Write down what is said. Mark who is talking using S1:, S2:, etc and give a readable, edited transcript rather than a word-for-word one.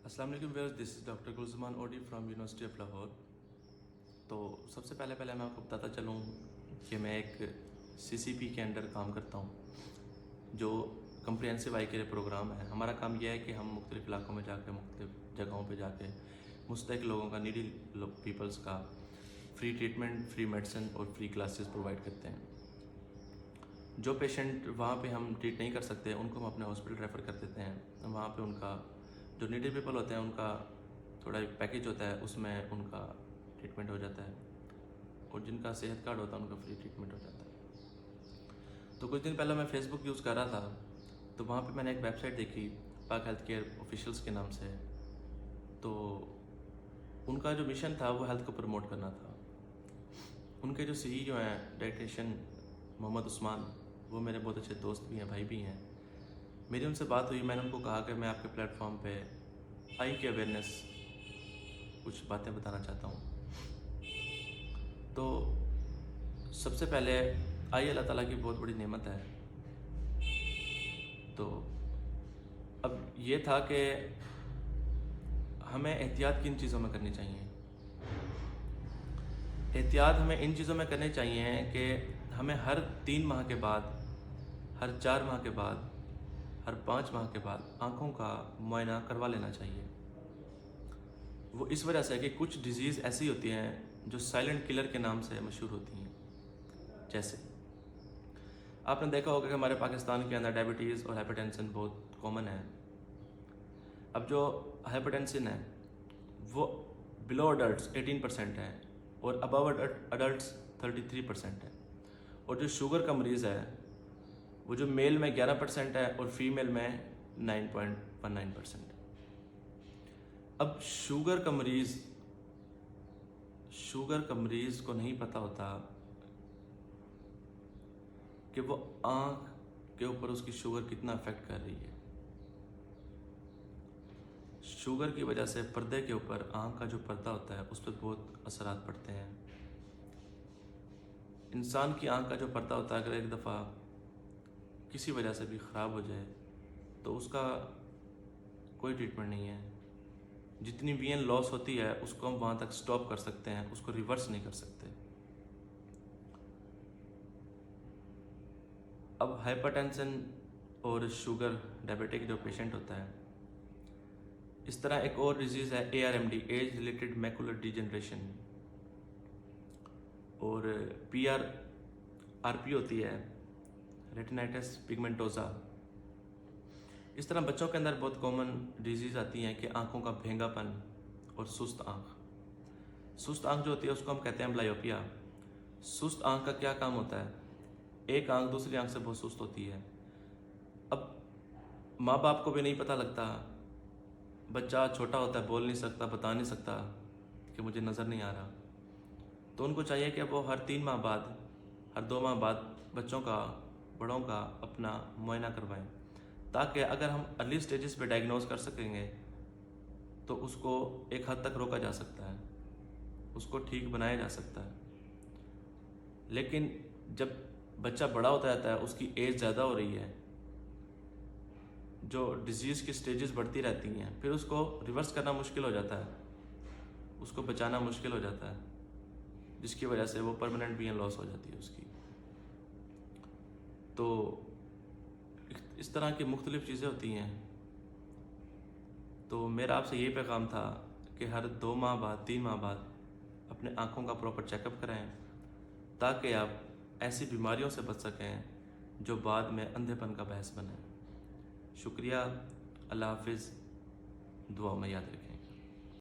S1: السلام علیکم viewers, this is doctor Gulzaman اوڈی فرام یونیورسٹی آف لاہور۔ تو سب سے پہلے میں آپ کو بتاتا چلوں کہ میں ایک CCP کے انڈر کام کرتا ہوں، جو کمپریہنسو آئی کیئر پروگرام ہے۔ ہمارا کام یہ ہے کہ ہم مختلف علاقوں میں جا کے، مختلف جگہوں پہ جا کے مستحق لوگوں کا، نیڈی پیپلز کا فری ٹریٹمنٹ، فری میڈیسن اور فری کلاسز پرووائڈ کرتے ہیں۔ جو پیشنٹ وہاں پہ ہم ٹریٹ نہیں کر سکتے ان کو ہم اپنے ہاسپٹل ریفر کر دیتے ہیں۔ وہاں پہ ان کا جو نیڈی پیپل ہوتے ہیں ان کا تھوڑا ایک پیکیج ہوتا ہے، اس میں ان کا ٹریٹمنٹ ہو جاتا ہے، اور جن کا صحت کارڈ ہوتا ہے ان کا فری ٹریٹمنٹ ہو جاتا ہے۔ تو کچھ دن پہلے میں فیس بک یوز کر رہا تھا، تو وہاں پہ میں نے ایک ویب سائٹ دیکھی، پاک ہیلتھ کیئر آفیشیلس کے نام سے۔ تو ان کا جو مشن تھا وہ ہیلتھ کو پروموٹ کرنا تھا۔ ان کے جو CEO ہیں ڈائٹیشین محمد عثمان، وہ میرے بہت اچھے دوست بھی ہیں، بھائی بھی ہیں۔ میری ان سے بات ہوئی، میں نے ان کو کہا کہ میں آپ کے پلیٹ فارم پہ آئی کی اویئرنیس کچھ باتیں بتانا چاہتا ہوں۔ تو سب سے پہلے آئی اللہ تعالیٰ کی بہت بڑی نعمت ہے۔ تو اب یہ تھا کہ ہمیں احتیاط کن چیزوں میں کرنی چاہیے۔ احتیاط ہمیں ان چیزوں میں کرنی چاہیے کہ ہمیں ہر 3 ماہ کے بعد، ہر 4 ماہ کے بعد، ہر 5 ماہ کے بعد آنکھوں کا معائنہ کروا لینا چاہیے۔ وہ اس وجہ سے کہ کچھ ڈیزیز ایسی ہوتی ہیں جو سائلنٹ کلر کے نام سے مشہور ہوتی ہیں۔ جیسے آپ نے دیکھا ہوگا کہ ہمارے پاکستان کے اندر ڈائبٹیز اور ہائپرٹینشن بہت کامن ہے۔ اب جو ہائپرٹینشن ہے وہ بلو اڈلٹس 18% ہے، اور ابو اڈلٹس 33% ہے، اور جو شوگر کا مریض ہے وہ جو میل میں 11% ہے اور فیمیل میں 9.19%۔ اب شوگر کا مریض کو نہیں پتہ ہوتا کہ وہ آنکھ کے اوپر اس کی شوگر کتنا افیکٹ کر رہی ہے۔ شوگر کی وجہ سے پردے کے اوپر، آنکھ کا جو پردہ ہوتا ہے اس پہ بہت اثرات پڑتے ہیں۔ انسان کی آنکھ کا جو پردہ ہوتا ہے اگر ایک دفعہ کسی وجہ سے بھی خراب ہو جائے تو اس کا کوئی ٹریٹمنٹ نہیں ہے۔ جتنی وین لاس ہوتی ہے اس کو ہم وہاں تک سٹاپ کر سکتے ہیں، اس کو ریورس نہیں کر سکتے۔ اب ہائپر ٹینشن اور شوگر ڈائبیٹک جو پیشنٹ ہوتا ہے، اس طرح ایک اور ڈیزیز ہے ARMD، ایج ریلیٹڈ میکولر ڈیجنریشن، اور RP ہوتی ہے ریٹینائٹس پیگمنٹوزا۔ اس طرح بچوں کے اندر بہت کامن ڈیزیز آتی ہیں کہ آنکھوں کا بھینگا پن اور سست آنکھ۔ سست آنکھ جو ہوتی ہے اس کو ہم کہتے ہیں بلائیوپیا۔ سست آنکھ کا کیا کام ہوتا ہے؟ ایک آنکھ دوسری آنکھ سے بہت سست ہوتی ہے۔ اب ماں باپ کو بھی نہیں پتہ لگتا، بچہ چھوٹا ہوتا ہے، بول نہیں سکتا، بتا نہیں سکتا کہ مجھے نظر نہیں آ رہا، تو ان کو چاہیے کہ وہ ہر 3 ماہ بعد، ہر 2 ماہ بعد بچوں کا، بڑوں کا اپنا معائنہ کروائیں، تاکہ اگر ہم ارلی سٹیجز پہ ڈائگنوز کر سکیں گے تو اس کو ایک حد تک روکا جا سکتا ہے، اس کو ٹھیک بنایا جا سکتا ہے۔ لیکن جب بچہ بڑا ہوتا جاتا ہے، اس کی ایج زیادہ ہو رہی ہے، جو ڈیزیز کی سٹیجز بڑھتی رہتی ہیں، پھر اس کو ریورس کرنا مشکل ہو جاتا ہے، اس کو بچانا مشکل ہو جاتا ہے، جس کی وجہ سے وہ پرماننٹ وین لاس ہو جاتی ہے اس کی۔ تو اس طرح کی مختلف چیزیں ہوتی ہیں۔ تو میرا آپ سے یہ پیغام تھا کہ ہر 2 ماہ بعد، 3 ماہ بعد اپنے آنکھوں کا پراپر چیک اپ کرائیں، تاکہ آپ ایسی بیماریوں سے بچ سکیں جو بعد میں اندھے پن کا باعث بنیں۔ شکریہ، اللہ حافظ، دعا میں یاد رکھیں۔